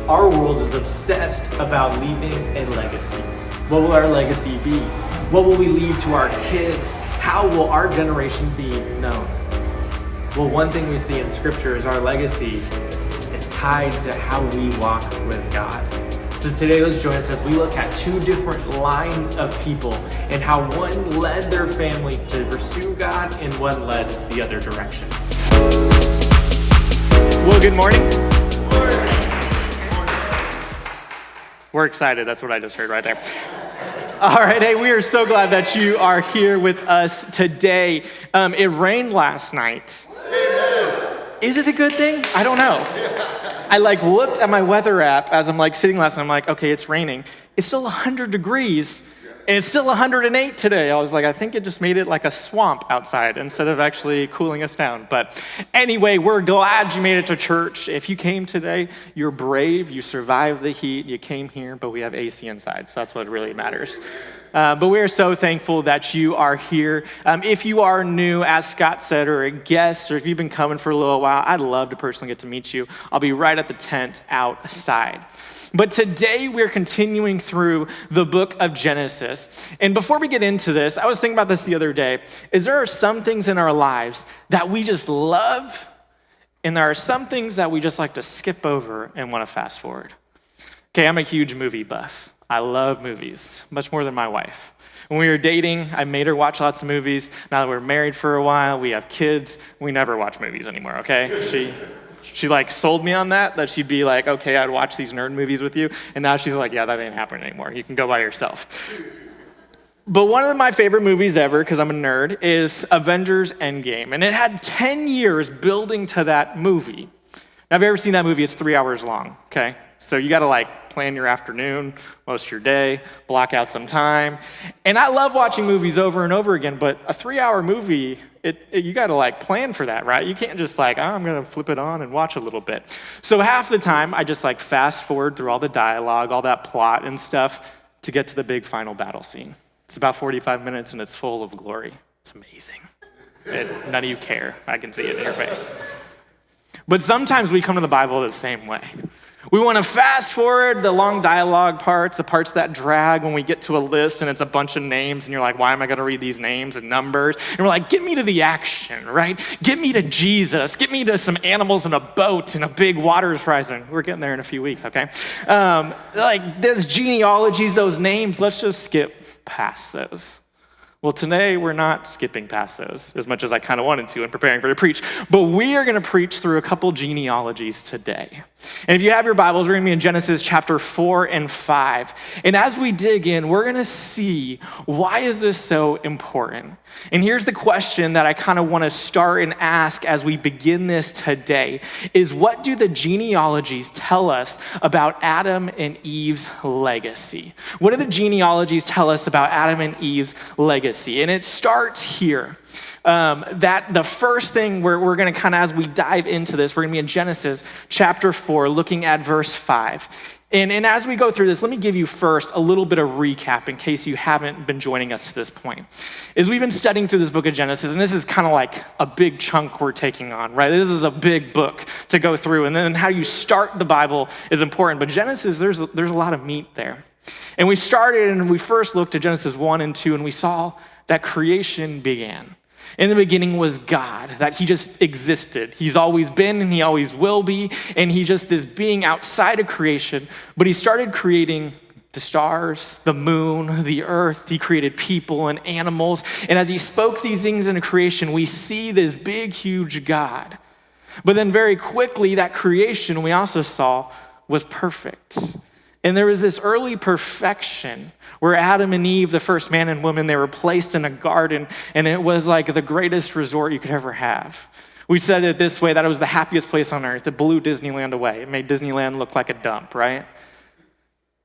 Our world is obsessed about leaving a legacy. What will our legacy be? What will we leave to our kids? How will our generation be known? Well, one thing we see in Scripture is our legacy is tied to how we walk with God. So today, let's join us as we look at two different lines of people and how one led their family to pursue God and one led the other direction. Well, good morning. We're excited. That's what I just heard right there. All right, hey, we are so glad that you are here with us today. It rained last night. Is it a good thing? I don't know. I looked at my weather app as I'm sitting last night. I'm like, okay, it's raining. It's still 100 degrees. And it's still 108 today. I was like, I think it just made it like a swamp outside instead of actually cooling us down. But anyway, we're glad you made it to church. If you came today, you're brave. You survived the heat. You came here, but we have AC inside. So that's what really matters. But we are so thankful that you are here. If you are new, as Scott said, or a guest, or if you've been coming for a little while, I'd love to personally get to meet you. I'll be right at the tent outside. But today we're continuing through the book of Genesis. And before we get into this, I was thinking about this the other day, is there are some things in our lives that we just love, and there are some things that we just like to skip over and want to fast forward. Okay, I'm a huge movie buff. I love movies, much more than my wife. When we were dating, I made her watch lots of movies. Now that we're married for a while, we have kids, we never watch movies anymore, okay? She sold me on that she'd be like, okay, I'd watch these nerd movies with you. And now she's like, yeah, that ain't happening anymore. You can go by yourself. But one of my favorite movies ever, because I'm a nerd, is Avengers Endgame. And it had 10 years building to that movie. Now, have you ever seen that movie? It's 3 hours long, okay? So you gotta plan your afternoon, most of your day, block out some time. And I love watching movies over and over again, but a 3-hour movie, you gotta plan for that, right? You can't just I'm gonna flip it on and watch a little bit. So half the time, I just fast forward through all the dialogue, all that plot and stuff to get to the big final battle scene. It's about 45 minutes and it's full of glory. It's amazing. None of you care. I can see it in your face. But sometimes we come to the Bible the same way. We want to fast forward the long dialogue parts, the parts that drag when we get to a list and it's a bunch of names and you're like, why am I going to read these names and numbers? And we're like, get me to the action, right? Get me to Jesus. Get me to some animals in a boat and a big waters rising. We're getting there in a few weeks, okay? Those genealogies, those names, let's just skip past those. Well, today we're not skipping past those as much as I kind of wanted to in preparing for the preach, but we are going to preach through a couple genealogies today. And if you have your Bibles, we're going to be in Genesis chapter 4 and 5. And as we dig in, we're going to see why is this so important. And here's the question that I kind of want to start and ask as we begin this today is what do the genealogies tell us about Adam and Eve's legacy? What do the genealogies tell us about Adam and Eve's legacy? And it starts here. That the first thing we're going to kind of, as we dive into this, we're going to be in Genesis chapter 4, looking at verse 5. And as we go through this, let me give you first a little bit of recap in case you haven't been joining us to this point. As we've been studying through this book of Genesis, and this is kind of a big chunk we're taking on, right? This is a big book to go through, and then how you start the Bible is important. But Genesis, there's a lot of meat there. And we started and we first looked at Genesis 1 and 2, and we saw that creation began. In the beginning was God, that he just existed. He's always been and he always will be, and he just this being outside of creation, but he started creating the stars, the moon, the earth. He created people and animals, and as he spoke these things into creation, we see this big, huge God. But then very quickly, that creation we also saw was perfect. And there was this early perfection where Adam and Eve, the first man and woman, they were placed in a garden, and it was the greatest resort you could ever have. We said it this way, that it was the happiest place on earth. It blew Disneyland away. It made Disneyland look like a dump, right?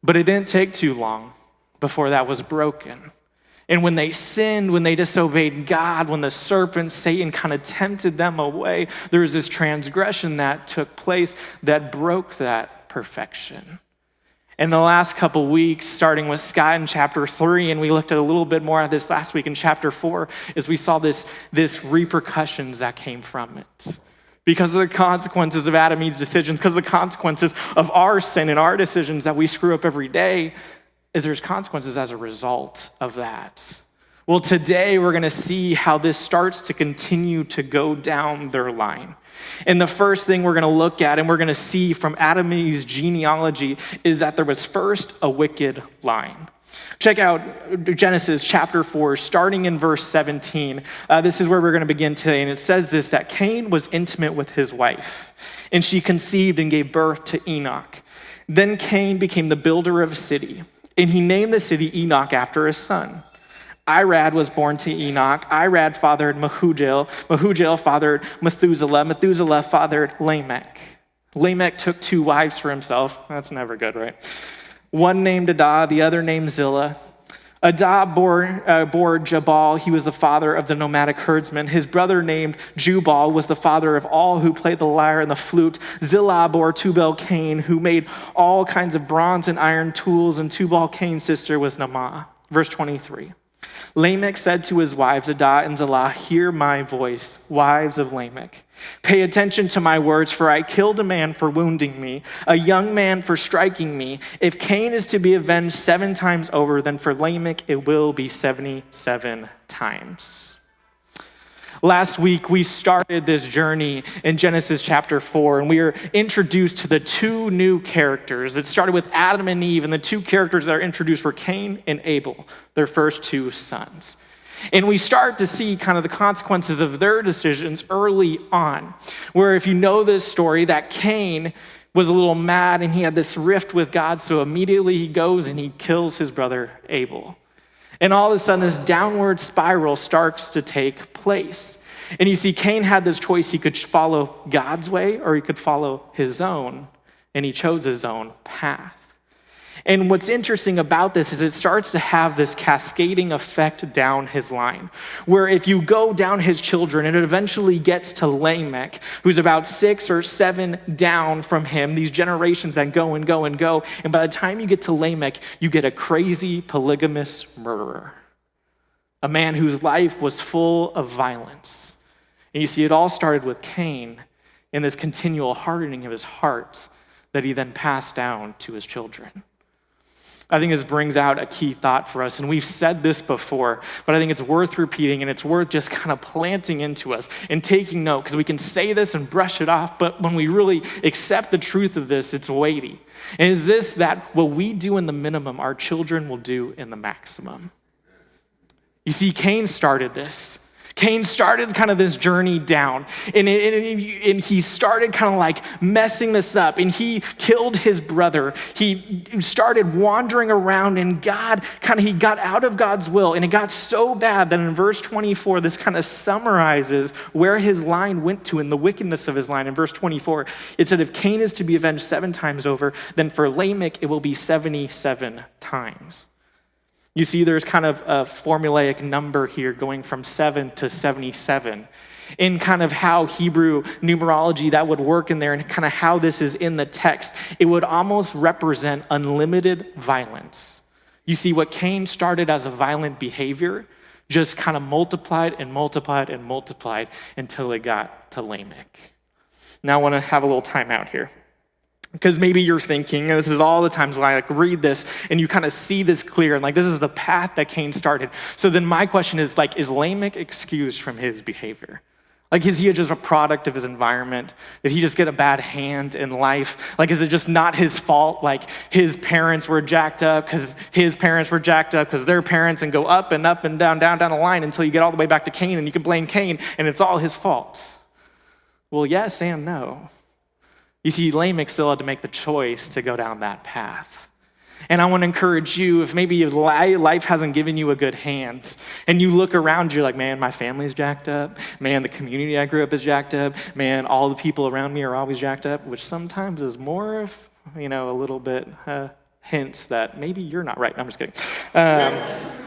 But it didn't take too long before that was broken. And when they sinned, when they disobeyed God, when the serpent, Satan, kind of tempted them away, there was this transgression that took place that broke that perfection. In the last couple weeks, starting with Scott in chapter 3, and we looked at a little bit more of this last week in chapter 4, as we saw this repercussions that came from it. Because of the consequences of Adam and Eve's decisions, because of the consequences of our sin and our decisions that we screw up every day, is there's consequences as a result of that. Well, today we're going to see how this starts to continue to go down their line. And the first thing we're going to look at and we're going to see from Adam and Eve's genealogy is that there was first a wicked line. Check out Genesis chapter 4, starting in verse 17. This is where we're going to begin today. And it says this, that Cain was intimate with his wife, and she conceived and gave birth to Enoch. Then Cain became the builder of a city, and he named the city Enoch after his son. Irad was born to Enoch. Irad fathered Mehujael. Mehujael fathered Methuselah. Methuselah fathered Lamech. Lamech took 2 wives for himself. That's never good, right? One named Adah, the other named Zillah. Adah bore Jabal. He was the father of the nomadic herdsmen. His brother named Jubal was the father of all who played the lyre and the flute. Zillah bore Tubal-Cain, who made all kinds of bronze and iron tools, and Tubal-Cain's sister was Naamah. Verse 23. Lamech said to his wives, Adah and Zillah, hear my voice, wives of Lamech. Pay attention to my words, for I killed a man for wounding me, a young man for striking me. If Cain is to be avenged 7 times over, then for Lamech it will be 77 times. Last week, we started this journey in Genesis chapter 4, and we were introduced to the 2 new characters. It started with Adam and Eve, and the 2 characters that are introduced were Cain and Abel, their first 2 sons. And we start to see kind of the consequences of their decisions early on, where if you know this story, that Cain was a little mad and he had this rift with God, so immediately he goes and he kills his brother Abel. And all of a sudden, this downward spiral starts to take place. And you see, Cain had this choice. He could follow God's way or he could follow his own, and he chose his own path. And what's interesting about this is it starts to have this cascading effect down his line, where if you go down his children, it eventually gets to Lamech, who's about 6 or 7 down from him, these generations that go and go and go. And by the time you get to Lamech, you get a crazy polygamous murderer, a man whose life was full of violence. And you see, it all started with Cain and this continual hardening of his heart that he then passed down to his children. I think this brings out a key thought for us, and we've said this before, but I think it's worth repeating, and it's worth just kind of planting into us and taking note, because we can say this and brush it off, but when we really accept the truth of this, it's weighty. And is this that what we do in the minimum, our children will do in the maximum? You see, Cain started this. Cain started kind of this journey down, and he started kind of like messing this up, and he killed his brother. He started wandering around, and he got out of God's will, and it got so bad that in verse 24, this kind of summarizes where his line went to and the wickedness of his line. In verse 24, it said, if Cain is to be avenged 7 times over, then for Lamech it will be 77 times. You see, there's kind of a formulaic number here going from 7 to 77 in kind of how Hebrew numerology that would work in there and kind of how this is in the text. It would almost represent unlimited violence. You see, what Cain started as a violent behavior just kind of multiplied and multiplied and multiplied until it got to Lamech. Now I want to have a little time out here. Because maybe you're thinking, and this is all the times when I read this and you kind of see this clear and this is the path that Cain started. So then my question is is Lamech excused from his behavior? Is he just a product of his environment? Did he just get a bad hand in life? Is it just not his fault? His parents were jacked up because his parents were jacked up because their parents, and go up and down the line until you get all the way back to Cain and you can blame Cain and it's all his fault. Well, yes and no. You see, Lamech still had to make the choice to go down that path. And I want to encourage you, if maybe life hasn't given you a good hand, and you look around, you're like, man, my family's jacked up. Man, the community I grew up is jacked up. Man, all the people around me are always jacked up, which sometimes is more of, a little bit hints that maybe you're not right. No, I'm just kidding.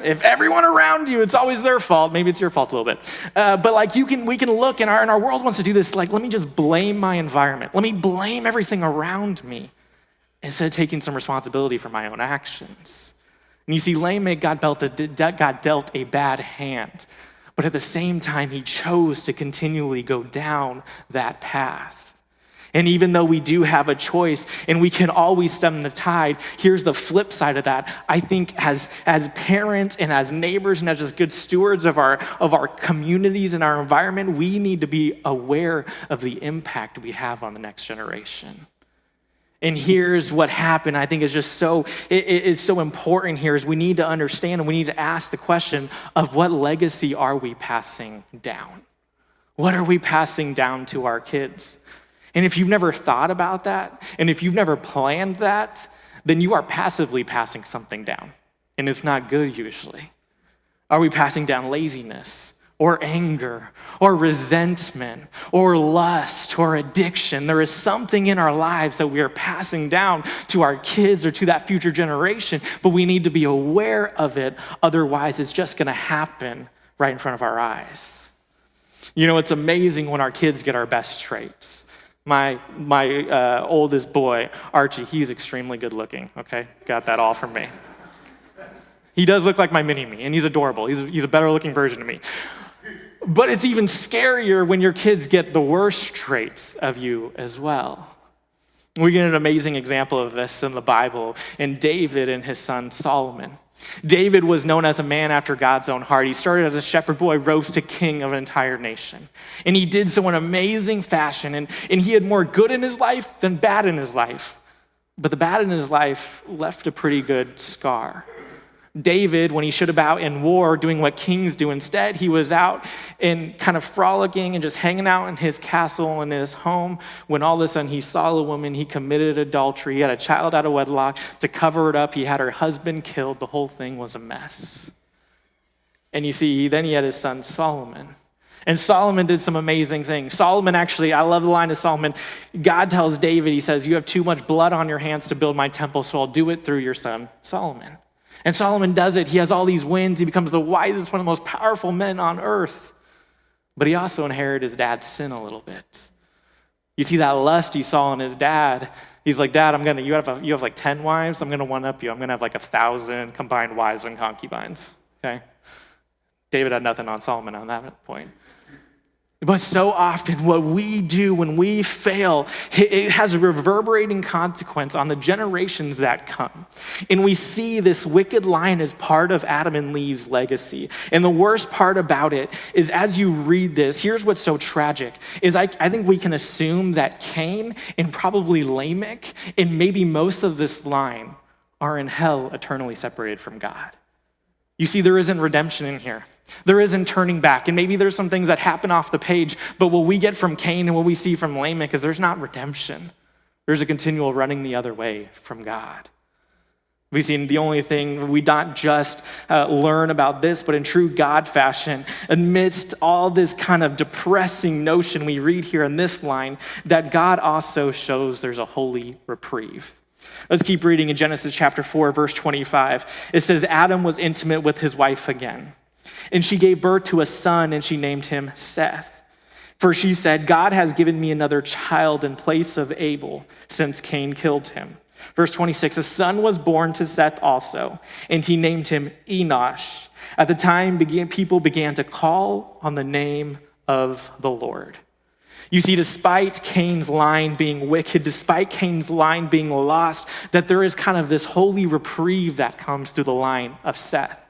If everyone around you, it's always their fault, maybe it's your fault a little bit. But we can look, and our world wants to do this, let me just blame my environment. Let me blame everything around me instead of taking some responsibility for my own actions. And you see, Lamech got dealt a bad hand. But at the same time, he chose to continually go down that path. And even though we do have a choice and we can always stem the tide, here's the flip side of that. I think as parents and as neighbors and as just good stewards of our communities and our environment, we need to be aware of the impact we have on the next generation. And here's what happened. I think is just so, it is so important here is we need to understand and we need to ask the question of what legacy are we passing down? What are we passing down to our kids? And if you've never thought about that, and if you've never planned that, then you are passively passing something down. And it's not good usually. Are we passing down laziness, or anger, or resentment, or lust, or addiction? There is something in our lives that we are passing down to our kids or to that future generation, but we need to be aware of it. Otherwise, it's just gonna happen right in front of our eyes. You know, it's amazing when our kids get our best traits. My oldest boy, Archie, he's extremely good looking, okay? Got that all from me. He does look like my mini-me, and he's adorable. He's a better looking version of me. But it's even scarier when your kids get the worst traits of you as well. We get an amazing example of this in the Bible in David and his son Solomon. David was known as a man after God's own heart. He started as a shepherd boy, rose to king of an entire nation. And he did so in amazing fashion. And he had more good in his life than bad in his life. But the bad in his life left a pretty good scar. David, when he should have been out in war doing what kings do instead, he was out and kind of frolicking and just hanging out in his castle in his home when all of a sudden he saw a woman, he committed adultery, he had a child out of wedlock. To cover it up, he had her husband killed. The whole thing was a mess. And you see, then he had his son Solomon. And Solomon did some amazing things. Solomon actually, I love the line of Solomon. God tells David, he says, you have too much blood on your hands to build my temple, so I'll do it through your son Solomon. And Solomon does it. He has all these wins. He becomes the wisest, one of the most powerful men on earth. But he also inherited his dad's sin a little bit. You see that lust he saw in his dad. He's like, Dad, you have like 10 wives. I'm gonna one up you. I'm gonna have like 1,000 combined wives and concubines. Okay. David had nothing on Solomon on that point. But so often what we do when we fail, it has a reverberating consequence on the generations that come. And we see this wicked line as part of Adam and Eve's legacy. And the worst part about it is as you read this, here's what's so tragic, is I think we can assume that Cain and probably Lamech and maybe most of this line are in hell eternally separated from God. You see, there isn't redemption in here. There isn't turning back. And maybe there's some things that happen off the page, but what we get from Cain and what we see from Lamech is there's not redemption. There's a continual running the other way from God. We see the only thing, we not just learn about this, but in true God fashion, amidst all this kind of depressing notion we read here in this line, that God also shows there's a holy reprieve. Let's keep reading in Genesis chapter 4, verse 25. It says, Adam was intimate with his wife again, and she gave birth to a son, and she named him Seth. For she said, God has given me another child in place of Abel, since Cain killed him. Verse 26, a son was born to Seth also, and he named him Enosh. At the time, people began to call on the name of the Lord. You see, despite Cain's line being wicked, despite Cain's line being lost, that there is kind of this holy reprieve that comes through the line of Seth.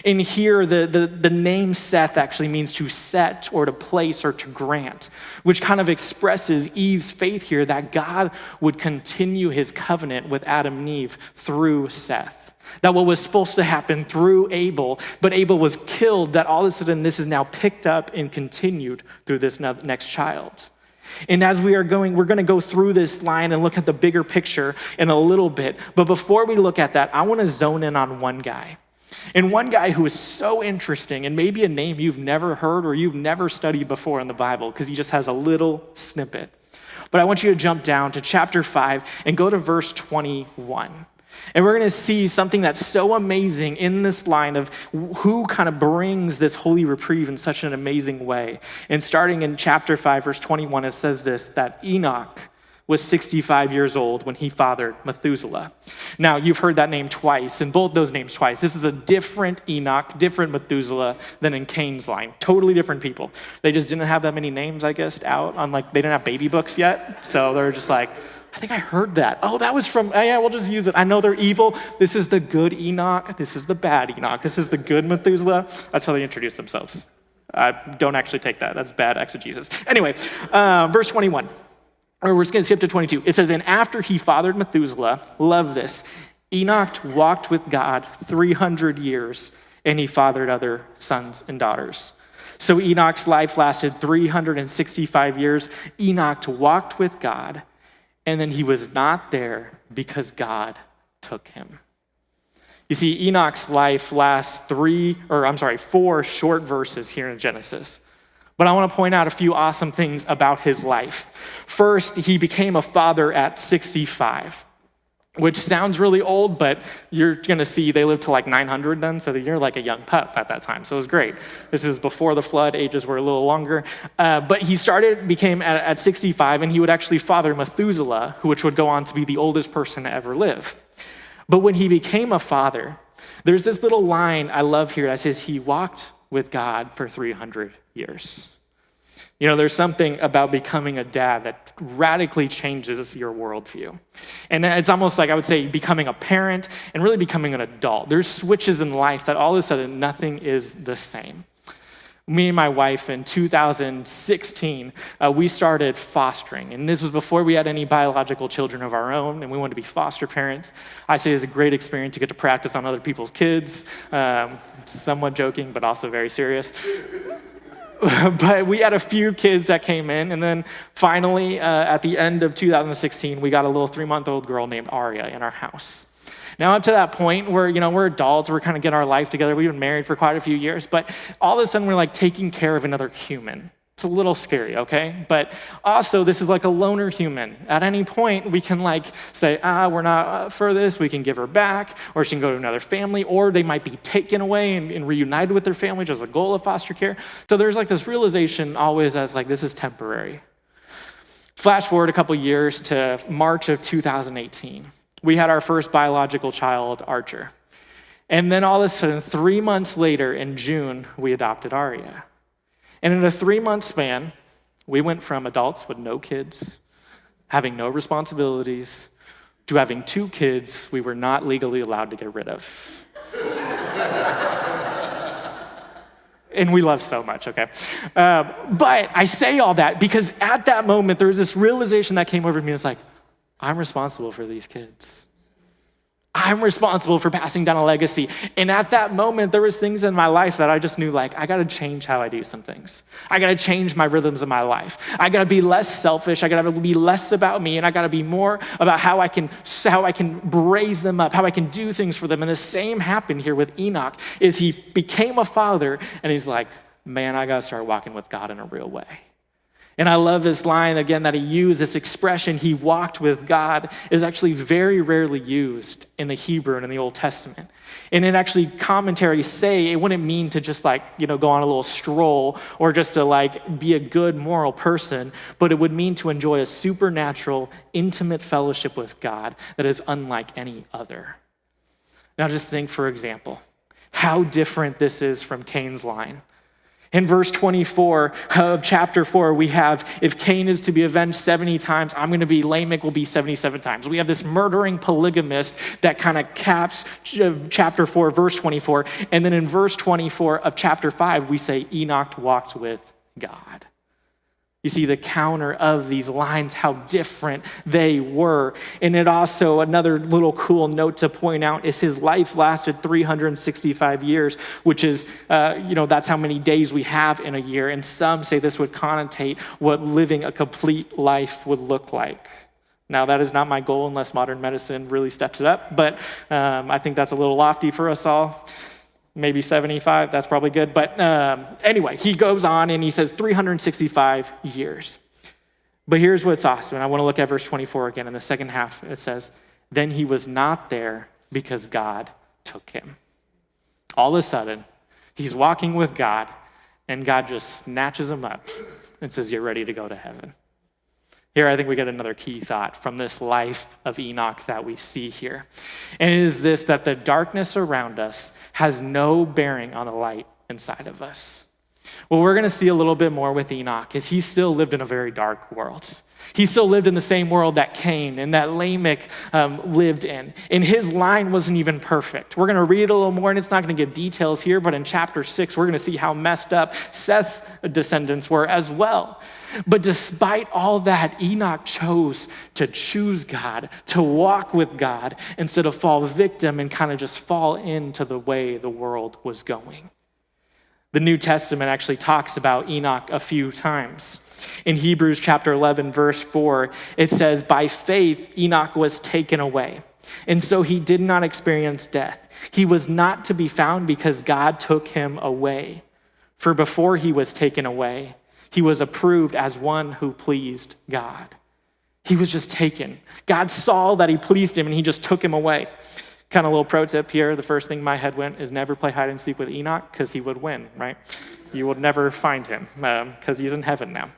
And here, the name Seth actually means to set or to place or to grant, which kind of expresses Eve's faith here that God would continue his covenant with Adam and Eve through Seth. That what was supposed to happen through Abel, but Abel was killed, that all of a sudden this is now picked up and continued through this next child. And as we're going to go through this line and look at the bigger picture in a little bit. But before we look at that, I want to zone in on one guy. And one guy who is so interesting, and maybe a name you've never heard or you've never studied before in the Bible, because he just has a little snippet. But I want you to jump down to chapter 5 and go to verse 21. And we're going to see something that's so amazing in this line of who kind of brings this holy reprieve in such an amazing way. And starting in chapter 5, verse 21, it says this, that Enoch was 65 years old when he fathered Methuselah. Now, you've heard that name twice, and both those names twice. This is a different Enoch, different Methuselah than in Cain's line. Totally different people. They just didn't have that many names, I guess, out on they didn't have baby books yet. So they're just like, I think I heard that. Oh, that was from, yeah, we'll just use it. I know they're evil. This is the good Enoch. This is the bad Enoch. This is the good Methuselah. That's how they introduce themselves. Don't actually take that. That's bad exegesis. Anyway, verse 21. Or we're just going to skip to 22. It says, and after he fathered Methuselah, love this, Enoch walked with God 300 years, and he fathered other sons and daughters. So Enoch's life lasted 365 years. Enoch walked with God, and then he was not there because God took him. You see, Enoch's life lasts 4 short verses here in Genesis. But I want to point out a few awesome things about his life. First, he became a father at 65, which sounds really old, but you're going to see they lived to like 900 then, so you're like a young pup at that time. So it was great. This is before the flood. Ages were a little longer. But he became at 65, and he would actually father Methuselah, which would go on to be the oldest person to ever live. But when he became a father, there's this little line I love here that says he walked with God for 300 years. You know, there's something about becoming a dad that radically changes your worldview. And it's almost like, I would say, becoming a parent and really becoming an adult. There's switches in life that all of a sudden nothing is the same. Me and my wife in 2016, we started fostering. And this was before we had any biological children of our own, and we wanted to be foster parents. I say it's a great experience to get to practice on other people's kids. Somewhat joking, but also very serious. But we had a few kids that came in, and then finally, at the end of 2016, we got a little 3-month-old girl named Aria in our house. Now, up to that point, we're adults, we're kind of getting our life together. We've been married for quite a few years, but all of a sudden, we're like taking care of another human. It's a little scary, okay? But also, this is like a loner human. At any point, we can say, we're not for this. We can give her back, or she can go to another family, or they might be taken away and reunited with their family, which is the goal of foster care. So there's this realization always as this is temporary. Flash forward a couple years to March of 2018. We had our first biological child, Archer. And then all of a sudden, 3 months later in June, we adopted Aria. And in a 3-month span, we went from adults with no kids, having no responsibilities, to having 2 kids we were not legally allowed to get rid of. And we love so much, okay? But I say all that because at that moment, there was this realization that came over me. It's like, I'm responsible for these kids. I'm responsible for passing down a legacy. And at that moment, there was things in my life that I just knew, I got to change how I do some things. I got to change my rhythms of my life. I got to be less selfish. I got to be less about me, and I got to be more about how I can raise them up, how I can do things for them. And the same happened here with Enoch, is he became a father, and he's like, man, I got to start walking with God in a real way. And I love this line, again, that he used, this expression, he walked with God, is actually very rarely used in the Hebrew and in the Old Testament. And it actually, commentaries say it wouldn't mean to just go on a little stroll or just to be a good moral person, but it would mean to enjoy a supernatural, intimate fellowship with God that is unlike any other. Now just think, for example, how different this is from Cain's line. In verse 24 of chapter 4, we have, if Cain is to be avenged 70 times, Lamech will be 77 times. We have this murdering polygamist that kind of caps chapter 4, verse 24. And then in verse 24 of chapter 5, we say Enoch walked with God. You see the counter of these lines, how different they were. And it also, another little cool note to point out is his life lasted 365 years, which is, that's how many days we have in a year. And some say this would connotate what living a complete life would look like. Now, that is not my goal unless modern medicine really steps it up, but I think that's a little lofty for us all. Maybe 75, that's probably good. But anyway, he goes on and he says 365 years. But here's what's awesome. And I want to look at verse 24 again. In the second half, it says, then he was not there because God took him. All of a sudden, he's walking with God, and God just snatches him up and says, you're ready to go to heaven. Here, I think we get another key thought from this life of Enoch that we see here. And it is this, that the darkness around us has no bearing on the light inside of us. What we're going to see a little bit more with Enoch is he still lived in a very dark world. He still lived in the same world that Cain and that Lamech lived in. And his line wasn't even perfect. We're going to read a little more, and it's not going to give details here, but in chapter 6, we're going to see how messed up Seth's descendants were as well. But despite all that, Enoch chose to choose God, to walk with God, instead of fall victim and kind of just fall into the way the world was going. The New Testament actually talks about Enoch a few times. In Hebrews chapter 11, verse 4, it says, "By faith Enoch was taken away, and so he did not experience death. He was not to be found because God took him away. For before he was taken away, he was approved as one who pleased God." He was just taken. God saw that he pleased him, and he just took him away. Kind of a little pro tip here. The first thing my head went is never play hide and seek with Enoch, because he would win, right? You would never find him because he's in heaven now.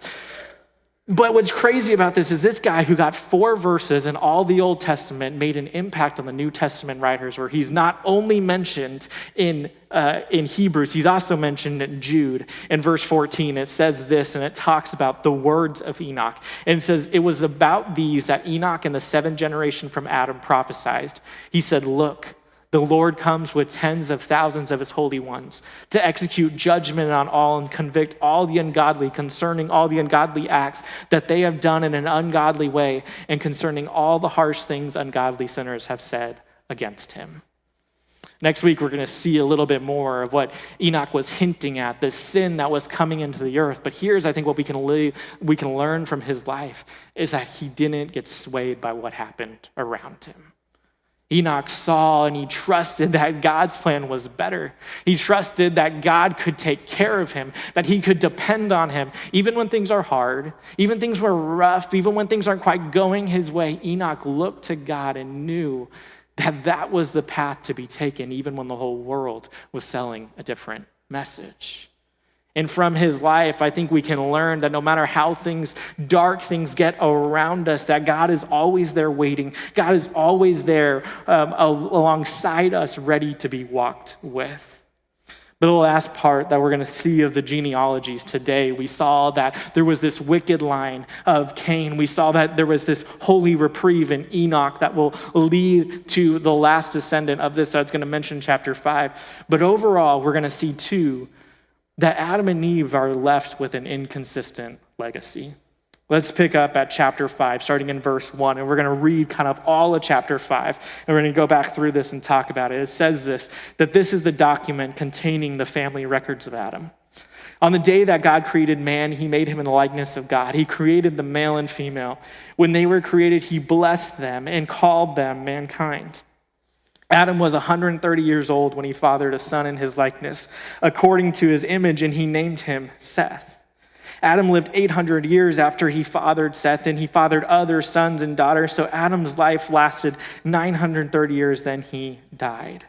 But what's crazy about this is this guy who got 4 verses in all the Old Testament made an impact on the New Testament writers, where he's not only mentioned in Hebrews, he's also mentioned in Jude. In verse 14, it says this, and it talks about the words of Enoch. And it says, "It was about these that Enoch in the 7th generation from Adam prophesied. He said, 'Look, the Lord comes with tens of thousands of his holy ones to execute judgment on all and convict all the ungodly concerning all the ungodly acts that they have done in an ungodly way, and concerning all the harsh things ungodly sinners have said against him.'" Next week, we're going to see a little bit more of what Enoch was hinting at, the sin that was coming into the earth. But here's, I think, what we can learn from his life is that he didn't get swayed by what happened around him. Enoch saw and he trusted that God's plan was better. He trusted that God could take care of him, that he could depend on him. Even when things are hard, even things were rough, even when things aren't quite going his way, Enoch looked to God and knew that that was the path to be taken, even when the whole world was selling a different message. And from his life, I think we can learn that no matter how dark things get around us, that God is always there waiting. God is always there alongside us, ready to be walked with. But the last part that we're going to see of the genealogies today, we saw that there was this wicked line of Cain. We saw that there was this holy reprieve in Enoch that will lead to the last descendant of this that's going to mention chapter 5. But overall, we're going to see too, that Adam and Eve are left with an inconsistent legacy. Let's pick up at chapter 5, starting in verse 1, and we're going to read kind of all of chapter 5, and we're going to go back through this and talk about it. It says this, that this is the document containing the family records of Adam. On the day that God created man, he made him in the likeness of God. He created the male and female. When they were created, he blessed them and called them mankind. Adam was 130 years old when he fathered a son in his likeness, according to his image, and he named him Seth. Adam lived 800 years after he fathered Seth, and he fathered other sons and daughters, so Adam's life lasted 930 years, then he died.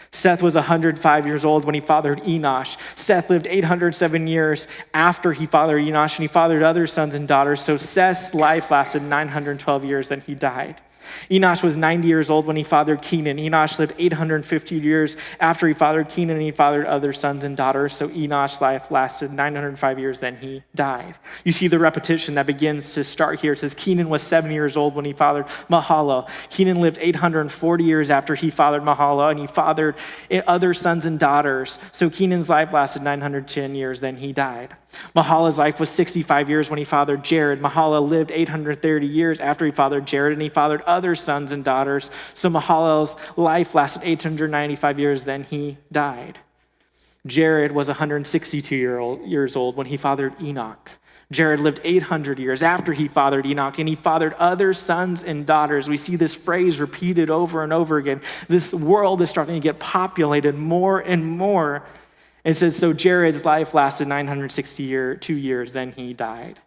Seth was 105 years old when he fathered Enosh. Seth lived 807 years after he fathered Enosh, and he fathered other sons and daughters, so Seth's life lasted 912 years, then he died. Enosh was 90 years old when he fathered Kenan. Enosh lived 850 years after he fathered Kenan, and he fathered other sons and daughters. So Enosh's life lasted 905 years, then he died. You see the repetition that begins to start here. It says Kenan was 70 years old when he fathered Mahalalel. Kenan lived 840 years after he fathered Mahalalel, and he fathered other sons and daughters. So Kenan's life lasted 910 years, then he died. Mahalalel's life was 65 years when he fathered Jared. Mahalalel lived 830 years after he fathered Jared, and he fathered other sons and daughters. So Mahalalel's life lasted 895 years, then he died. Jared was 162 years old when he fathered Enoch. Jared lived 800 years after he fathered Enoch, and he fathered other sons and daughters. We see this phrase repeated over and over again. This world is starting to get populated more and more. It says, so Jared's life lasted 962 years, then he died.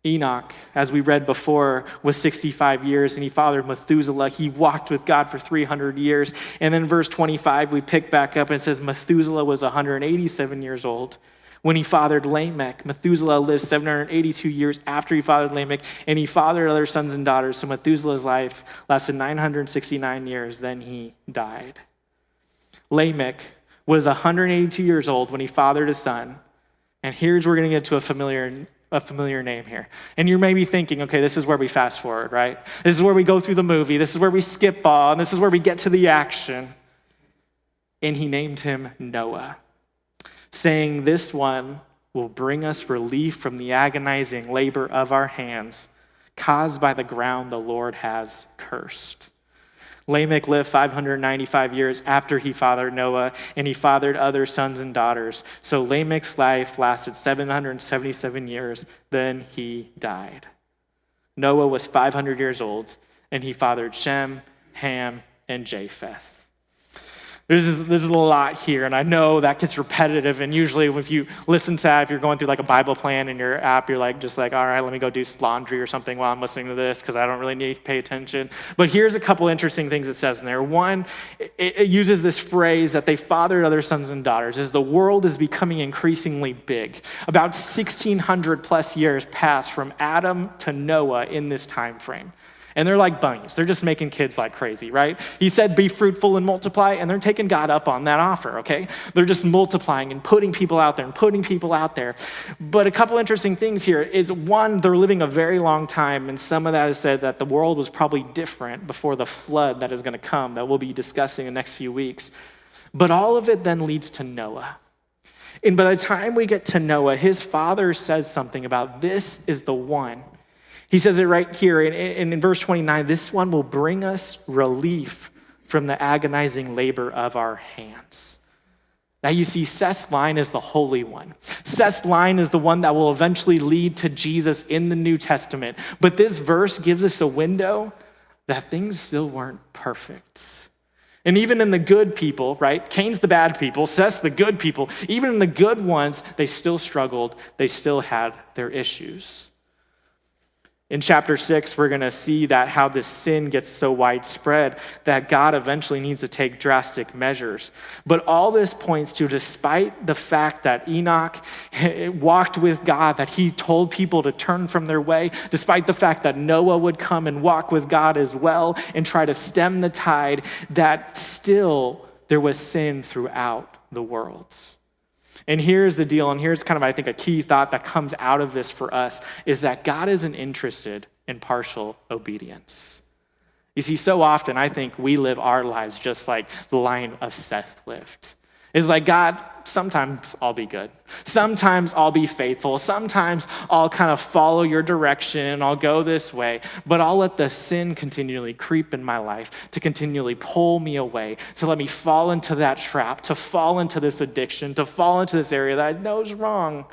Enoch, as we read before, was 65 years, and he fathered Methuselah. He walked with God for 300 years. And then verse 25, we pick back up, and it says Methuselah was 187 years old When he fathered Lamech, Methuselah lived 782 years after he fathered Lamech, and he fathered other sons and daughters. So Methuselah's life lasted 969 years, then he died. Lamech was 182 years old when he fathered his son. And here's where we're going to get to a familiar name here. And you may be thinking, okay, this is where we fast forward, right? This is where we go through the movie. This is where we skip all, and this is where we get to the action. And he named him Noah, saying, this one will bring us relief from the agonizing labor of our hands caused by the ground the Lord has cursed. Lamech lived 595 years after he fathered Noah, and he fathered other sons and daughters. So Lamech's life lasted 777 years, then he died. Noah was 500 years old, and he fathered Shem, Ham, and Japheth. There's a lot here, and I know that gets repetitive, and usually if you listen to that, if you're going through like a Bible plan in your app, you're like, all right, let me go do laundry or something while I'm listening to this because I don't really need to pay attention. But here's a couple interesting things it says in there. One, it uses this phrase that they fathered other sons and daughters as the world is becoming increasingly big. About 1,600 plus years passed from Adam to Noah in this time frame. And they're like bunnies. They're just making kids like crazy, right? He said, be fruitful and multiply, and they're taking God up on that offer, okay? They're just multiplying and putting people out there. But a couple interesting things here is, one, they're living a very long time, and some of that is said that the world was probably different before the flood that is going to come, that we'll be discussing in the next few weeks. But all of it then leads to Noah. And by the time we get to Noah, his father says something about this is the one. He says it right here in verse 29, this one will bring us relief from the agonizing labor of our hands. Now you see, Seth's line is the Holy One. Seth's line is the one that will eventually lead to Jesus in the New Testament. But this verse gives us a window that things still weren't perfect. And even in the good people, right? Cain's the bad people, Seth's the good people. Even in the good ones, they still struggled. They still had their issues. In chapter 6, we're going to see that how this sin gets so widespread that God eventually needs to take drastic measures. But all this points to, despite the fact that Enoch walked with God, that he told people to turn from their way, despite the fact that Noah would come and walk with God as well and try to stem the tide, that still there was sin throughout the world. And here's the deal, and here's kind of, I think, a key thought that comes out of this for us, is that God isn't interested in partial obedience. You see, so often I think we live our lives just like the line of Seth lived. It's like, God, sometimes I'll be good. Sometimes I'll be faithful. Sometimes I'll kind of follow your direction. I'll go this way. But I'll let the sin continually creep in my life to continually pull me away, to let me fall into that trap, to fall into this addiction, to fall into this area that I know is wrong.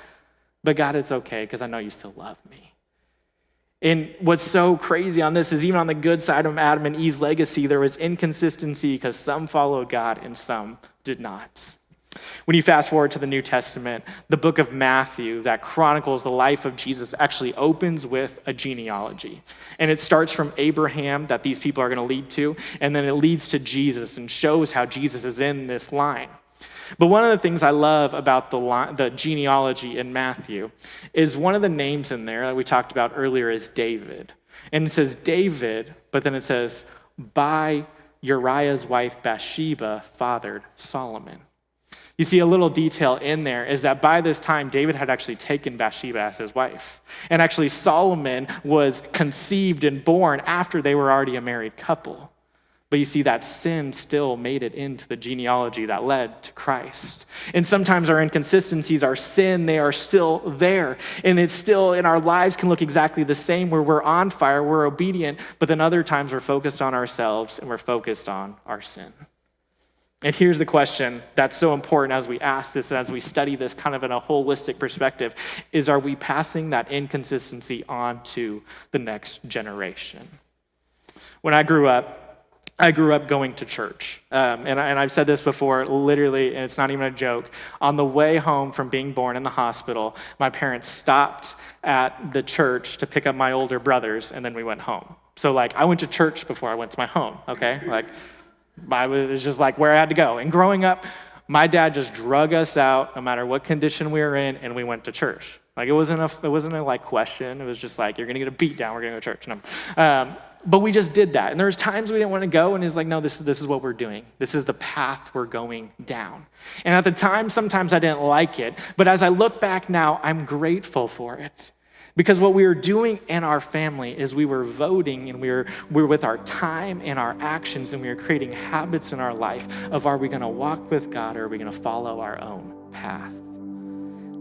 But God, it's okay because I know you still love me. And what's so crazy on this is even on the good side of Adam and Eve's legacy, there was inconsistency because some followed God and some did not. When you fast forward to the New Testament, the book of Matthew that chronicles the life of Jesus actually opens with a genealogy. And it starts from Abraham that these people are going to lead to, and then it leads to Jesus and shows how Jesus is in this line. But one of the things I love about the genealogy in Matthew is one of the names in there that we talked about earlier is David. And it says David, but then it says, by Uriah's wife Bathsheba fathered Solomon. You see, a little detail in there is that by this time, David had actually taken Bathsheba as his wife. And actually, Solomon was conceived and born after they were already a married couple. But you see, that sin still made it into the genealogy that led to Christ. And sometimes our inconsistencies, our sin, they are still there. And it's still, in our lives can look exactly the same, where we're on fire, we're obedient, but then other times we're focused on ourselves and we're focused on our sin. And here's the question that's so important as we ask this, as we study this kind of in a holistic perspective, is, are we passing that inconsistency on to the next generation? When I grew up going to church. And I've said this before, literally, and it's not even a joke. On the way home from being born in the hospital, my parents stopped at the church to pick up my older brothers, and then we went home. So I went to church before I went to my home, okay? It was just where I had to go. And growing up, My dad just drug us out no matter what condition we were in, and we went to church. Like it wasn't a like question. It was just like, you're gonna get a beat down, we're gonna go to church. No. But we just did that. And there was times we didn't want to go, and he's like, no, this is what we're doing. This is the path we're going down. And at the time, sometimes I didn't like it. But as I look back now, I'm grateful for it. Because what we were doing in our family is we were voting, and we were with our time and our actions, and we were creating habits in our life of, are we going to walk with God, or are we going to follow our own path?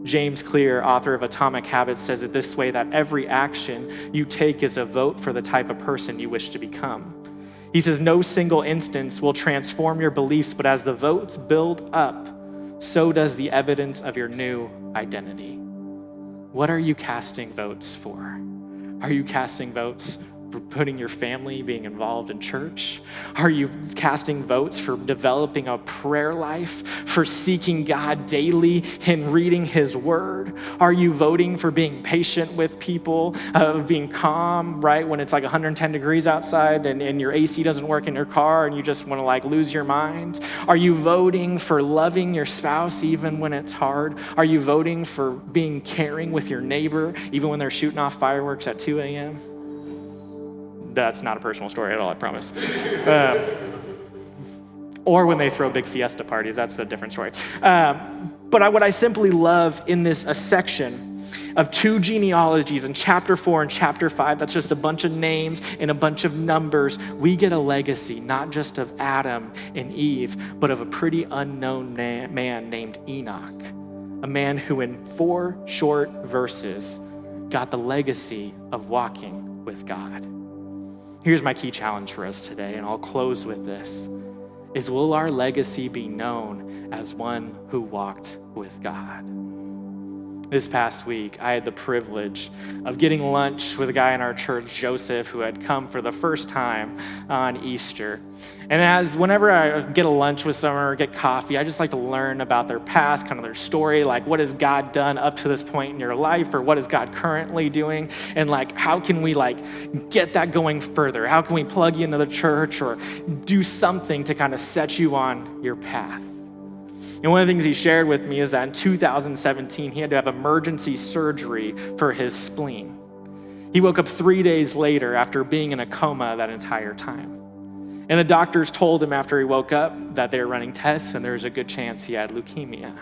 James Clear, author of Atomic Habits, says it this way, that every action you take is a vote for the type of person you wish to become. He says, no single instance will transform your beliefs, but as the votes build up, so does the evidence of your new identity. What are you casting votes for? Are you casting votes for putting your family, being involved in church? Are you casting votes for developing a prayer life, for seeking God daily and reading his word? Are you voting for being patient with people, being calm, right? When it's like 110 degrees outside and your AC doesn't work in your car and you just want to like lose your mind? Are you voting for loving your spouse even when it's hard? Are you voting for being caring with your neighbor even when they're shooting off fireworks at 2 a.m.? That's not a personal story at all, I promise. Or when they throw big fiesta parties, that's a different story. But what I simply love in this section of 2 genealogies in chapter 4 and chapter 5, that's just a bunch of names and a bunch of numbers. We get a legacy, not just of Adam and Eve, but of a pretty unknown man named Enoch, a man who in 4 short verses got the legacy of walking with God. Here's my key challenge for us today, and I'll close with this, is will our legacy be known as one who walked with God? This past week, I had the privilege of getting lunch with a guy in our church, Joseph, who had come for the first time on Easter. And whenever I get a lunch with someone or get coffee, I just like to learn about their past, kind of their story, like what has God done up to this point in your life, or what is God currently doing, and like how can we like get that going further? How can we plug you into the church or do something to kind of set you on your path? And one of the things he shared with me is that in 2017, he had to have emergency surgery for his spleen. He woke up 3 days later after being in a coma that entire time. And the doctors told him after he woke up that they were running tests and there was a good chance he had leukemia.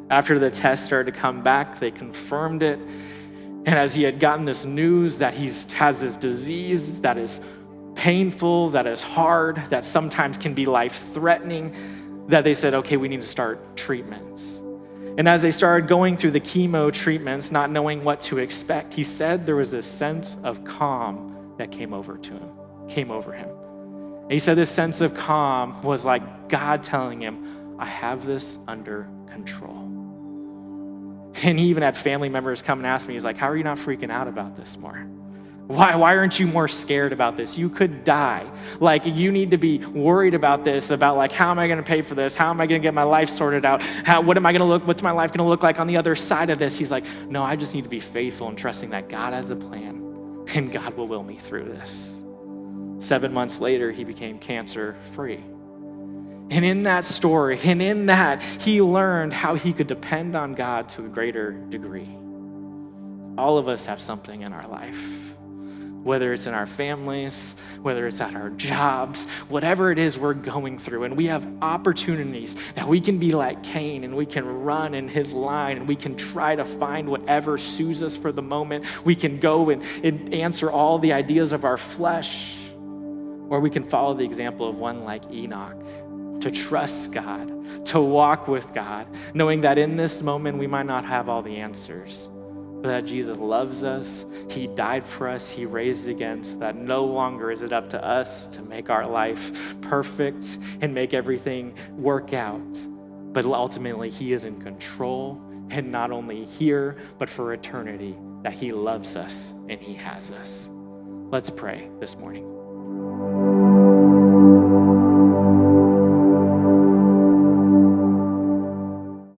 After the tests started to come back, they confirmed it. And as he had gotten this news that he has this disease that is painful, that is hard, that sometimes can be life-threatening, that they said, okay, we need to start treatments. And as they started going through the chemo treatments, not knowing what to expect, he said there was this sense of calm that came over him. And he said this sense of calm was like God telling him, I have this under control. And he even had family members come and ask me, he's like, how are you not freaking out about this more? Why aren't you more scared about this? You could die. Like, you need to be worried about this, about like, how am I gonna pay for this? How am I gonna get my life sorted out? What's my life gonna look like on the other side of this? He's like, no, I just need to be faithful and trusting that God has a plan and God will me through this. 7 months later, he became cancer-free. And in that story, and in that, he learned how he could depend on God to a greater degree. All of us have something in our life, whether it's in our families, whether it's at our jobs, whatever it is we're going through. And we have opportunities that we can be like Cain and we can run in his line and we can try to find whatever soothes us for the moment. We can go and answer all the ideas of our flesh, or we can follow the example of one like Enoch, to trust God, to walk with God, knowing that in this moment we might not have all the answers, but that Jesus loves us, he died for us, he raised again, so that no longer is it up to us to make our life perfect and make everything work out, but ultimately he is in control, and not only here, but for eternity, that he loves us and he has us. Let's pray this morning.